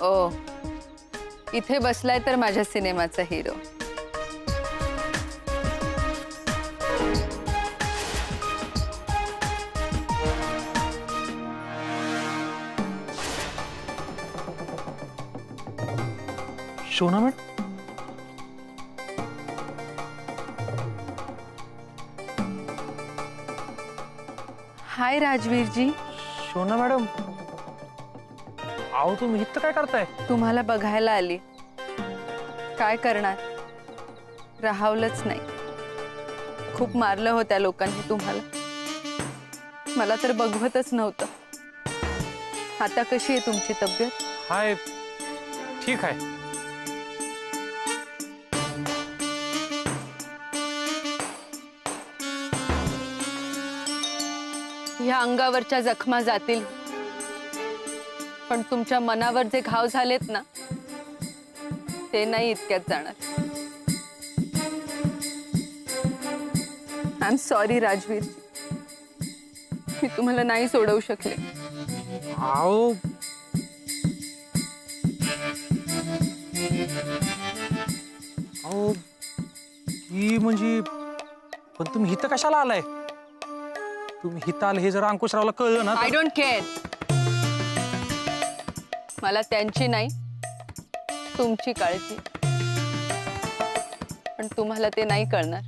ओ, इथे बसलाय तर माझ्या सिनेमाचा हिरो। शोना मॅडम, हाय राजवीर जी। शोना मॅडम, आओ तुम्ही इथं काय करताय? तुम्हाला बघायला आली। काय करणार, राहावलंच नाही। खूप मारलं हो त्या लोकांनी तुम्हाला। मला तर बघवतच नव्हतं। आता कशी आहे तुमची तब्येत? हाय, ठीक आहे। ह्या अंगावरच्या जखमा जातील, पण तुमच्या मनावर जे घाव झालेत ना, ते नाही इतक्यात जाणार। आय एम सॉरी राजवीर जी, मी तुम्हाला नाही सोडवू शकले। आओ आओ, ही म्हणजे पण तुम्ही इथं कशाला आलाय? तुम्ही इथं आले हे जर अंकुशरावला कळलं ना। I don't care. मला त्यांची नाही, तुमची काळजी। पण तुम्हाला ते नाही कळणार,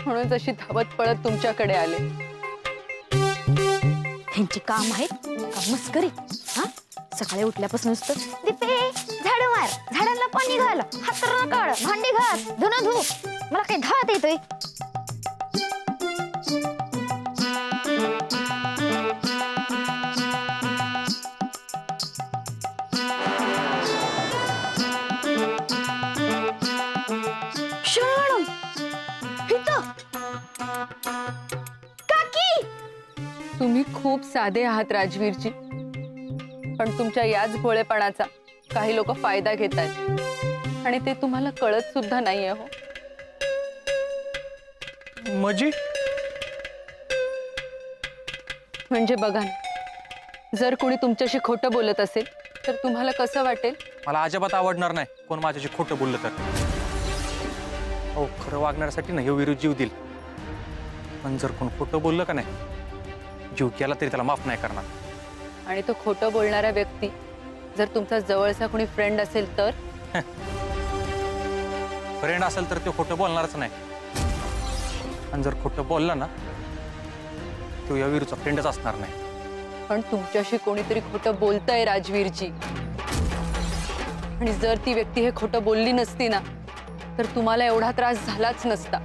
म्हणून अशी धावत पळत तुमच्याकडे आले। ह्यांची काम आहे का मस्करी? हा, सकाळी उठल्यापासून नुसतं दीपे झाड मार, झाडांना पाणी घाल, हातरून काढ, भांडी घास, धुणं धु। मला काही धावत येतोय? तुम्ही खूप साधे आहात राजवीर जी, पण तुमच्या याच भोळेपणाचा काही लोक फायदा घेत आहेत आणि ते तुम्हाला कळत सुद्धा नाहीये हो। म्हणजे बघा ना, जर कोणी तुमच्याशी खोटं बोलत असेल तर तुम्हाला कसं वाटेल? मला अजिबात आवडणार नाही कोण माझ्याशी खोटं बोललं तर। हो, खरं वागण्यासाठी ना हे विरुद्ध जीव देईल, पण जर कोण खोटं बोललं का नाही, जीव केला तरी त्याला माफ नाही करणार। आणि तो खोटं बोलणारा व्यक्ती जर तुमचा जवळचा कोणी फ्रेंड असेल तर? फ्रेंड असेल तर तो खोटं बोलणारच नाही, आणि जर खोटं बोलला ना तो या विरुचा फ्रेंडच असणार नाही। पण तुमच्याशी कोणीतरी खोटं बोलतंय राजवीर जी, आणि जर ती व्यक्ती हे खोटं बोलली नसती ना, तर तुम्हाला एवढा त्रास झालाच नसता।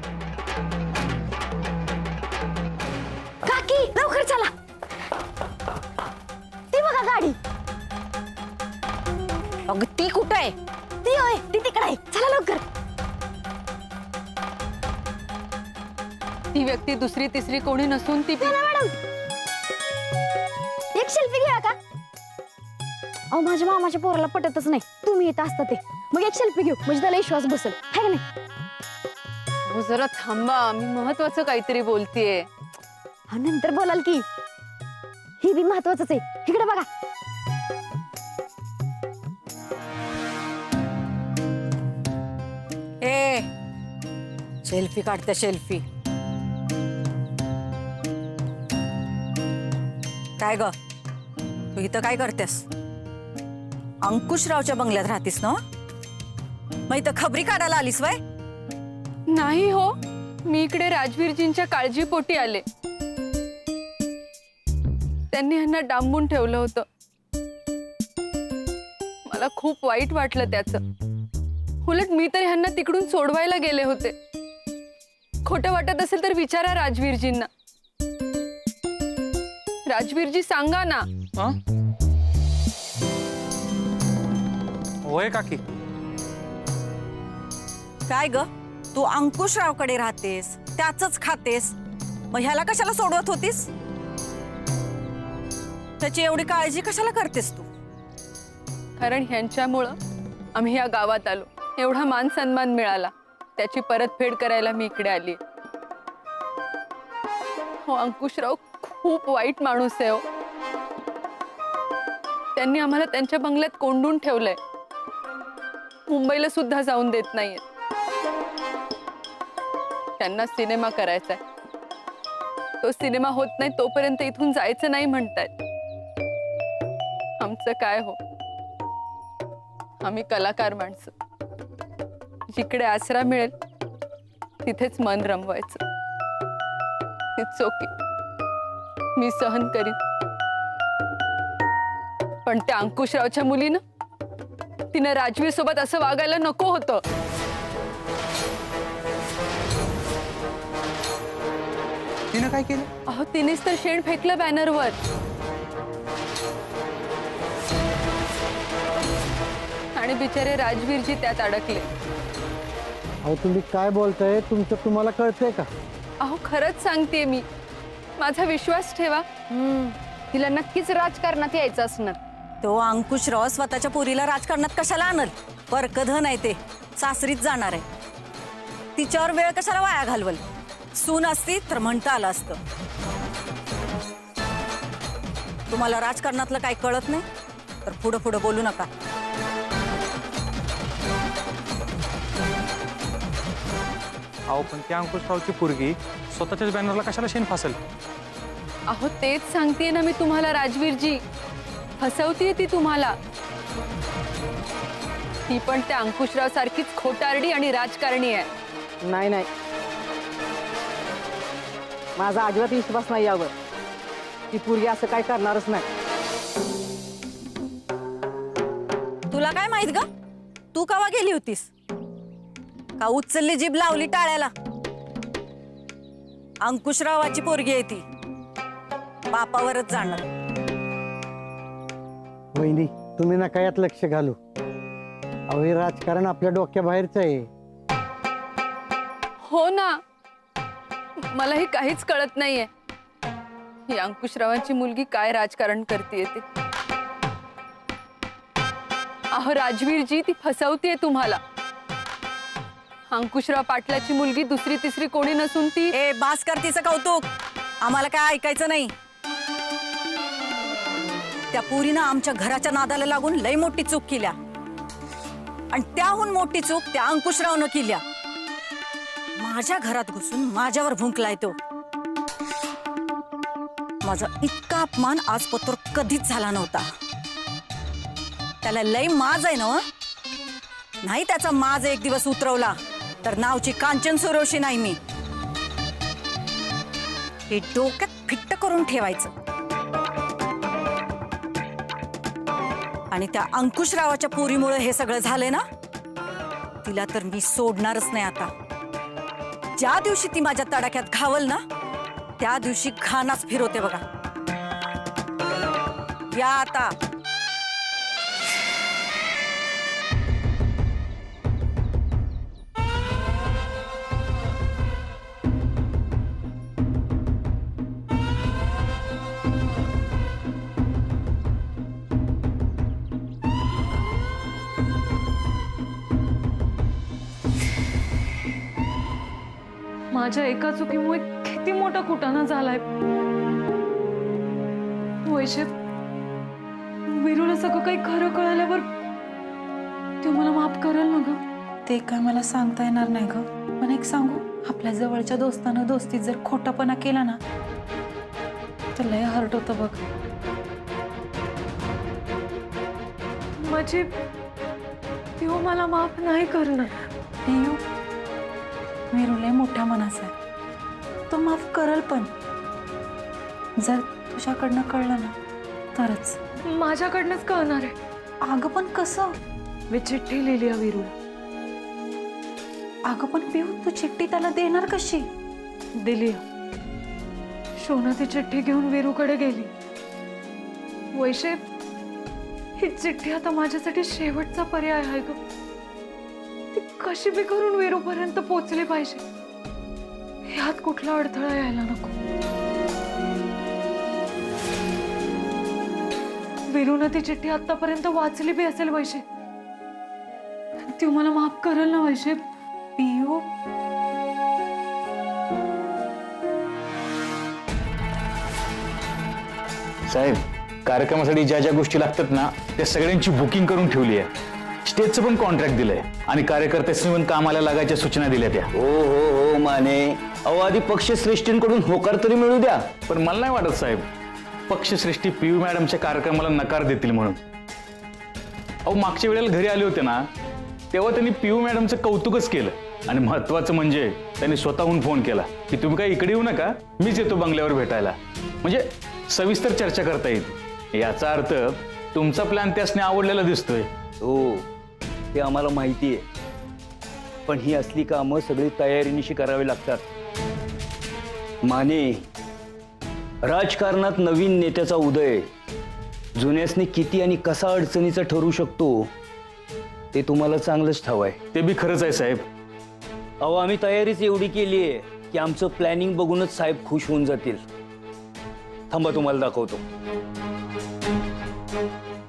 काकी लवकर चला, ती बघा गाडी। अगं ती कुठे आहे? ती होय, ती तिकडे आहे, चला लवकर। ती व्यक्ती दुसरी तिसरी कोणी नसून ती मॅडम, एक सेल्फी घ्या का? अहो माझ्या मामाच्या पोराला पटतच नाही तुम्ही येत असता ते, मग एक सेल्फी घेऊ म्हणजे त्याला विश्वास बसेल, है का नाही? हो जरा थांबा, मी महत्वाचं काहीतरी बोलतेय। हा नंतर बोलाल की, ही बी महत्वाचंच आहे। इकडे बघा। ए सेल्फी काढते, सेल्फी काय ग? तू इथं काय करतेस? अंकुशरावच्या बंगल्यात राहतीस ना? मग इथं खबरी काढायला आलीस वय? नाही हो, मी इकडे राजवीरजींच्या काळजीपोटी आले। त्यांनी ह्यांना डांबून ठेवलं होतं, मला खूप वाईट वाटलं त्याचं। उलट मी तर ह्यांना तिकडून सोडवायला गेले होते। खोटं वाटत असेल तर विचारा राजवीरजींना। राजवीरजी सांगा ना। होय काकी? काय ग, तू अंकुशरावकडे राहतेस, त्याचंच खातेस, मग ह्याला कशाला सोडवत होतीस? त्याची एवढी काळजी कशाला करतेस तू? कारण ह्यांच्यामुळं आम्ही या गावात आलो, एवढा मान सन्मान मिळाला, त्याची परतफेड करायला मी इकडे आली। हो अंकुशराव खूप वाईट माणूस आहे हो। त्यांनी आम्हाला त्यांच्या बंगल्यात कोंडून ठेवलंय. मुंबईला सुद्धा जाऊन देत नाहीयेत. त्यांना सिनेमा करायचाय. तो सिनेमा होत नाही तोपर्यंत इथून जायचं नाही म्हणतायत. आमचं काय हो, आम्ही कलाकार माणसं. जिकडे आसरा मिळेल तिथेच मन रमवायचं. इट्स ओके, मी सहन करीन. पण त्या अंकुशरावच्या मुलीनं तिनं राजवीर सोबत असं वागायला नको होतं. तिनं काय केलं? अहो, तिनेच तर शेण फेकलं बॅनरवर. आणि बिचारे राजवीरजी त्यात अडकले. अहो तुम्ही काय बोलताय? तुम्हाला कळतंय का? अहो, खरंच सांगतेय मी. माझा विश्वास ठेवा. तिला नक्कीच राजकारणात यायचं असणार. तो अंकुशराव स्वतःच्या पोरीला राजकारणात कशाला आणल? परकधन आहे ते, सासरीत जाणार आहे. तिच्यावर वेळ कशाला वाया घालवल? सून असती तर म्हणता आलं असतं. तुम्हाला राजकारणातलं काही कळत नाही तर पुढं पुढं बोलू नका. अहो पण त्या अंकुशरावची पोरगी स्वतःच्याच बॅनरला कशाला शेण फासल? अहो, तेच सांगतेय ना मी तुम्हाला राजवीरजी. फसवतीये ती तुम्हाला. ती पण त्या अंकुशराव सारखीच खोटारडी आणि राजकारणी आहे. नाही नाही, माझा अजिबात विश्वास नाही यावर. ती पोरगी असं काय करणारच नाही. तुला काय माहित ग? तू कवा गेली होतीस? का उचलली जीभ लावली टाळ्याला? अंकुशरावाची पोरगी आहे ती, बापावरच जाणार. वहिनी तुम्ही नका यात लक्ष घालू. अहो हे राजकारण आपल्या डोक्याबाहेरचं आहे. हो ना, मलाही काहीच कळत नाहीये. ही अंकुशरावांची मुलगी काय राजकारण करतेय ते. अहो राजवीरजी, ती फसवतीये तुम्हाला. अंकुशराव पाटलाची मुलगी दुसरी तिसरी कोणी नसून ती. ए बास कर तिचं कौतुक. आम्हाला काय ऐकायचं नाही. त्या पोरीनं आमच्या घराच्या नादाला लागून लई मोठी चूक केल्या. आणि त्याहून मोठी चूक त्या अंकुशरावनं केल्या. माझ्या घरात घुसून माझ्यावर भुंकलाय तो. माझा इतका अपमान आजपत्र कधीच झाला नव्हता. त्याला लई माज आहे ना? नाही त्याचा माज एक दिवस उतरवला तर नावची कांचन सुरोशी नाही मी. हे डोक्यात फिट्ट करून ठेवायचं. आणि त्या अंकुशरावाच्या पोरीमुळे हे सगळं झालंय ना, तिला तर मी सोडणारच नाही आता. ज्या दिवशी ती माझ्या तडाख्यात घावल ना, त्या दिवशी घाणाच फिरवते बघा. या आता. माझ्या एका चुकीमुळे किती मोठा कुटाणा झालाय. वैशे, वीरूला सगळं काही खरं कळाल्यावर तू मला माफ करेल ना ग? ते काय मला सांगता येणार नाही ग. पण एक सांगू, आपल्या जवळच्या दोस्तानं दोस्तीत जर खोटापणा केला ना तर लय हर्ट होतं बघ. माझी तू मला माफ नाही करणार. पियू, वीरू लय मोठ्या मनाचा आहे. तो माफ करल, पण जर तुझ्याकडनं कळलं ना तरच. माझ्याकडनंच कळणार आहे. अगं पण कसं? मी चिठ्ठी लिहिली आहे वीरूला. अगं पण पियू, तू चिठ्ठी त्याला देणार कशी? दिली. शोना ती चिठ्ठी घेऊन वीरूकडे गेली. वैशे, ही चिठ्ठी आता माझ्यासाठी शेवटचा पर्याय आहे ग. ती कशी बी करून वीरूपर्यंत पोहोचली पाहिजे. ह्यात कुठला अडथळा यायला नको. वीरूनं ती चिठ्ठी आतापर्यंत वाचली बी असेल वैशे. ती मला माफ करेल ना वैशे? पियू, साहेब कार्यक्रमासाठी ज्या ज्या गोष्टी लागतात ना त्या सगळ्यांची बुकिंग करून ठेवली आहे. स्टेजचं पण कॉन्ट्रॅक्ट दिलंय आणि कार्यकर्त्यांनी पण कामाला लागायच्या सूचना दिल्या त्या. हो हो हो माने, अहो आधी पक्षश्रेष्ठींकडून होकार तरी मिळू द्या. पण मला नाही वाटत साहेब पक्षश्रेष्ठी पीयू मॅडमच्या कार्यक्रमाला नकार देतील म्हणून. अहो मागच्या वेळेला घरी आले होते ना तेव्हा त्यांनी पीयू मॅडमचं कौतुकच केलं आणि महत्वाचं म्हणजे त्यांनी स्वतःहून फोन केला की तुम्ही काय इकडे येऊ नका, मीच येतो बंगल्यावर भेटायला. म्हणजे सविस्तर चर्चा करता येईल. याचा अर्थ तुमचा प्लॅन त्यासने आवडलेला दिसतोय. हो ते आम्हाला माहिती आहे, पण ही असली कामं सगळी तयारीनिशी करावी लागतात. माने, राजकारणात नवीन नेत्याचा उदय जुन्यासनी किती आणि कसा अडचणीचा ठरू शकतो ते तुम्हाला चांगलंच ठाव आहे. ते बी खरंच आहे साहेब. अहो आम्ही तयारीच एवढी केली आहे की आमचं प्लॅनिंग बघूनच साहेब खुश होऊन जातील. थांबा तुम्हाला दाखवतो.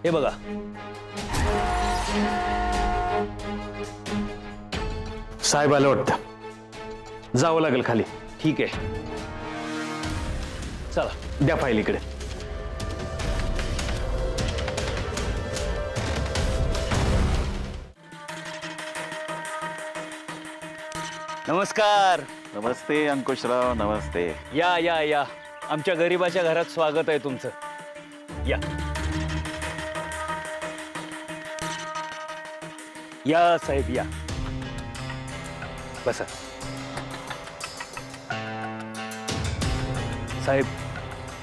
हे बघा, साहेब आलं वाटतं, जावं लागेल खाली. ठीक आहे, चला द्या फाईल इकडे. नमस्कार. नमस्ते अंकुशराव, नमस्ते. या या या, आमच्या गरीबाच्या घरात स्वागत आहे तुमचं. या या साहेब या, बसा. साहेब,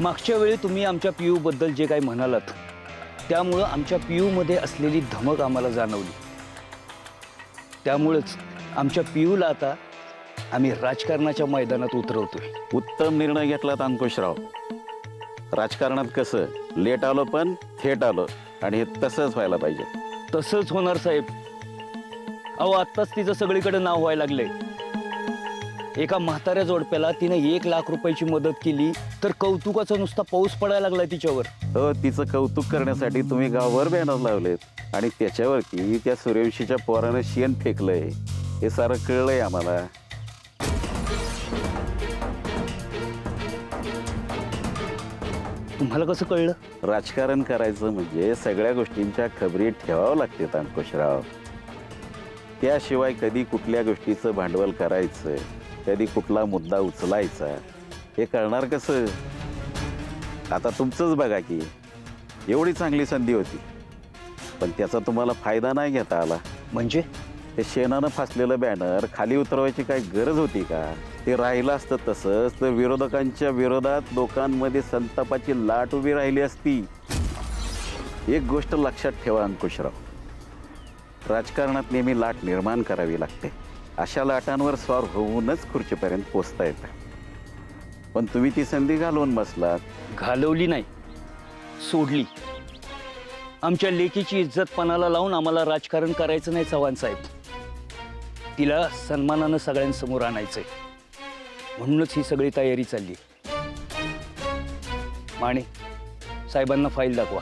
मागच्या वेळी तुम्ही आमच्या पीयू बद्दल जे काही म्हणालात त्यामुळं आमच्या पीयू मध्ये असलेली धमक आम्हाला जाणवली. त्यामुळेच आमच्या पीयूला आता आम्ही राजकारणाच्या मैदानात उतरवतोय. उत्तम निर्णय घेतलात अंकुशराव. राजकारणात कसं लेट आलो पण थेट आलो आणि हे तसंच व्हायला पाहिजे. तसंच होणार साहेब. अहो आत्ताच तिचं सगळीकडे नाव व्हायला लागलंय. एका म्हाताऱ्या जोडप्याला तिने 1 लाख रुपयाची मदत केली तर कौतुकाचा नुसता पाऊस पडायला लागलाय तिच्यावर. हो, तिचं कौतुक करण्यासाठी तुम्ही गावभर बॅनर लावलेत आणि त्याच्यावरती त्या सूर्यवंशीच्या पोरानं शेण फेकलंय हे सारं कळलंय आम्हाला. तुम्हाला कसं कळलं? राजकारण करायचं म्हणजे सगळ्या गोष्टींच्या खबरी ठेवावं लागतात अंकुशराव. त्याशिवाय कधी कुठल्या गोष्टीचं भांडवल करायचं, कधी कुठला मुद्दा उचलायचा हे कळणार कसं? आता तुमचंच बघा की एवढी चांगली संधी होती पण त्याचा तुम्हाला फायदा नाही घेता आला. म्हणजे ते शेणानं फासलेलं बॅनर खाली उतरवायची काही गरज होती का? ते राहिलं असतं तसंच तर विरोधकांच्या विरोधात लोकांमध्ये संतापाची लाट उभी राहिली असती. एक गोष्ट लक्षात ठेवा अंकुशराव, राजकारणात नेहमी लाट निर्माण करावी लागते. अशा लाटांवर स्वार होऊनच खुर्चीपर्यंत पोचता येतं. पण तुम्ही ती संधी घालवून बसलात. घालवली नाही, सोडली. आमच्या लेकीची इज्जत पणाला लावून आम्हाला राजकारण करायचं नाही चव्हाण साहेब. तिला सन्मानानं सगळ्यांसमोर आणायचंय म्हणूनच ही सगळी तयारी चालली. माने, साहेबांना फाईल दाखवा.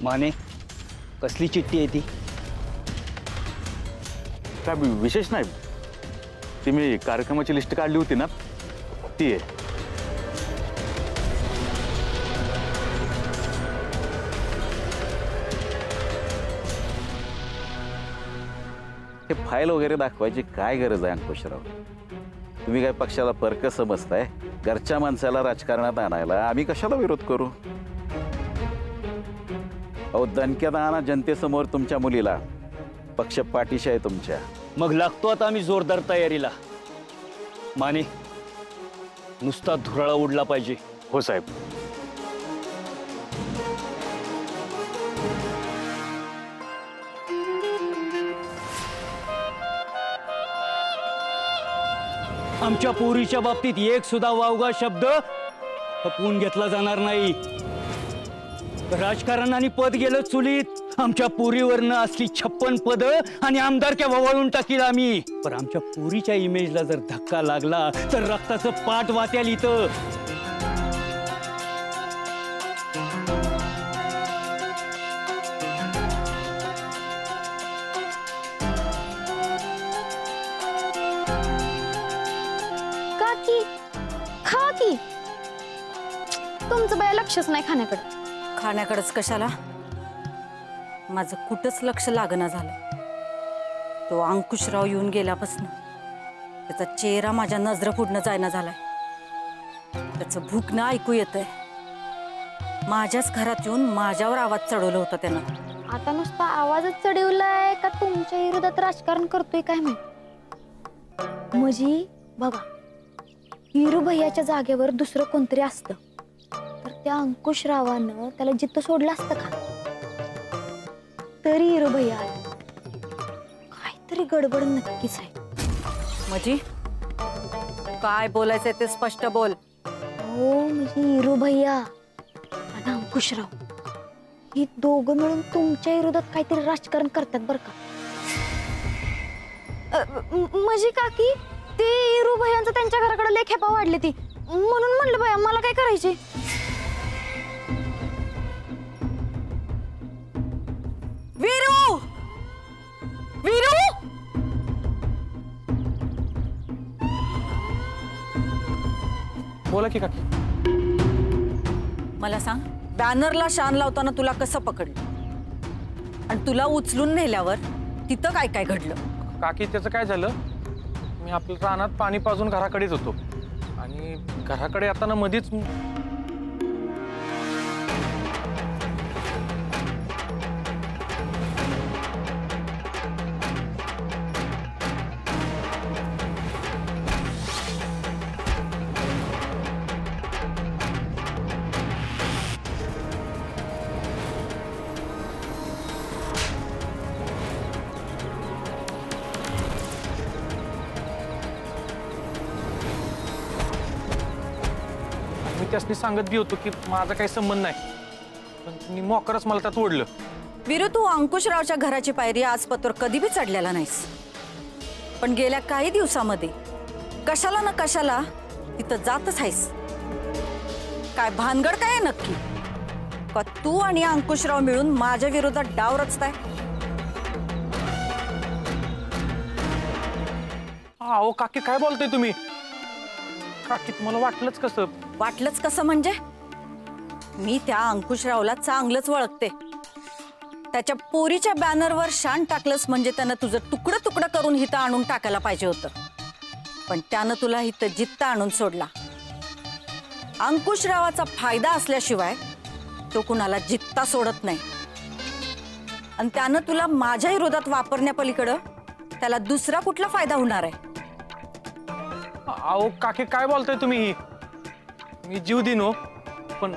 माने, कसली चिठ्ठी आहे ती? काय विशेष नाही, ती मी कार्यक्रमाची लिस्ट काढली होती ना ती आहे. हे फाईल वगैरे दाखवायची काय गरज आहे अंकुशराव? तुम्ही काय पक्षाला परक समजताय? घरच्या माणसाला राजकारणात आणायला आम्ही कशाला विरोध करू? अहो, दणक्यात आणा जनतेसमोर तुमच्या मुलीला. पक्ष पाठीशी आहे तुमच्या. मग लागतो आता आम्ही जोरदार तयारीला. माने, नुसता धुराळा उडला पाहिजे. हो साहेब. आमच्या पोरीच्या बाबतीत एक सुद्धा वावगा शब्द खपवून घेतला जाणार नाही. राजकारण आणि पद गेलं चुलीत. आमच्या पोरीवरनं असली 56 पद आणि आमदारक्या ववाळून टाकील आम्ही. पण आमच्या पोरीच्या इमेजला जर धक्का लागला तर रक्ताचं पाठ वाट्याल इथं. काकी खा की. तुमचं बाया लक्षच नाही खाण्याकडे. खाण्याकडेच कशाला, माझं कुठंच लक्ष लागणं झालं. तो अंकुशराव येऊन गेल्यापासून त्याचा चेहरा माझ्या नजरेपुढनं जायना झालाय. त्याचं भूकणं ऐकू येतंय. माझ्याच घरात येऊन माझ्यावर आवाज चढवलं होतं त्यानं. आता नुसता आवाजच चढवलाय का तुमच्या विरोधात राजकारण करतोय काय मी? म्हणजे बघा, हिरू भैयाच्या जागेवर दुसरं कोणतरी असतं तर त्या अंकुशरावानं त्याला जिद्द सोडलं असतं का? तरी हिरू भैया काहीतरी गडबड नक्कीच आहे. म्हणजे काय बोलायचंय ते स्पष्ट बोल. हो, म्हणजे हिरू भैया आणि अंकुशराव ही दोघं मिळून तुमच्या विरोधात काहीतरी राजकारण करतात बर का? म्हणजे काकी ते हिरू भैयांचं त्यांच्या घराकडे लय खेपा वाढले ती, म्हणून म्हणलं भैया मला काय करायचे. वीरू, वीरू, बोला की काकी. मला सांग, बॅनरला शान लावताना तुला कसं पकडलं आणि तुला उचलून नेल्यावर तिथं काय काय घडलं? काकी त्याचं काय झालं, मी आपल्या रानात पाणी पाजून घराकडेच होतो आणि घराकडे येताना मधीच त्यासनी सांगत बी होतो की माझा काही संबंध नाही, पण त्यांनी मोकरच मला त्यात ओढलं. वीरू, तू अंकुशरावच्या घराची पायरी आजपत्र कधी बी चढलेला नाहीस, पण गेल्या काही दिवसामध्ये कशाला ना कशाला तिथं जातच आहेस. काय भानगड काय आहे नक्की? का तू आणि अंकुशराव मिळून माझ्या विरोधात डाव रचताय? अहो काकी काय बोलतोय तुम्ही? काकी तुम्हाला वाटलंच कसं? वाटलंच कसं म्हणजे? मी त्या अंकुशरावला चांगलंच ओळखते. त्याच्या पोरीच्या बॅनरवर शान टाकलंस म्हणजे त्यानं तुझं तुकडं तुकडं करून हिथं आणून टाकायला पाहिजे होतं, पण त्यानं तुला हिथं जित्ता आणून सोडला. अंकुशरावाचा फायदा असल्याशिवाय तो कुणाला जित्ता सोडत नाही, आणि त्यानं तुला माझ्या विरोधात वापरण्यापलीकडं त्याला दुसरा कुठला फायदा होणार आहे? अहो काकी काय बोलताय तुम्ही? मी जीव देईन हो, पण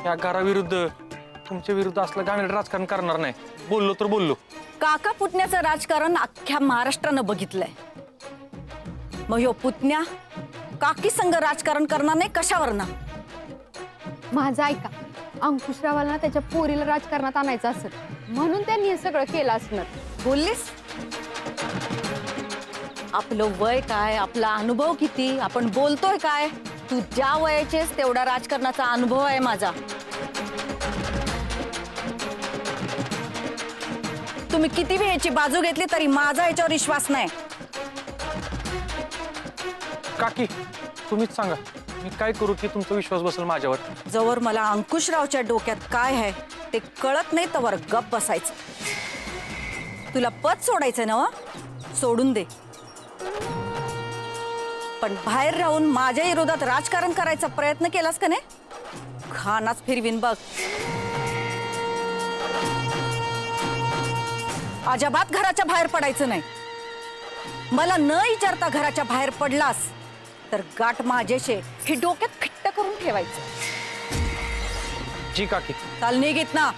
या घराविरुद्ध तुमच्या विरुद्ध असलं घाणेरडं राजकारण करणार नाही. बोललो तर बोललो. काका पुतण्याचं राजकारण अख्ख्या महाराष्ट्रानं बघितलंय. मग ह्यो पुतण्या काकी संग राजकारण करणार नाही कशावर ना? माझं ऐका, अंकुशरावाला त्याच्या पोरीला राजकारणात आणायचं असेल म्हणून त्यांनी हे सगळं केलं असणार. बोललीस? आपलं वय काय, आपला अनुभव किती, आपण बोलतोय काय? तू ज्या वयाचेस तेवढा राजकारणाचा अनुभव आहे माझा. तुम्ही किती बी याची बाजू घेतली तरी माझा याच्यावर विश्वास नाही. काकी तुम्हीच सांगा, मी काय करू की तुमचा विश्वास बसेल माझ्यावर? जवळ मला अंकुशरावच्या डोक्यात काय आहे ते कळत नाही तवर गप बसायचं. तुला पद सोडायचं ना? सोडून दे, पण बाहेर राहून माझ्या विरोधात राजकारण करायचा प्रयत्न केलास का नाही, खानाच फिरवीन बघ. अजिबात घराच्या बाहेर पडायचं नाही. मला न विचारता घराच्या बाहेर पडलास तर गाठ माझ्याशी हे डोक्यात फिट्ट करून ठेवायचं. जी काकी. चाल निघित ना.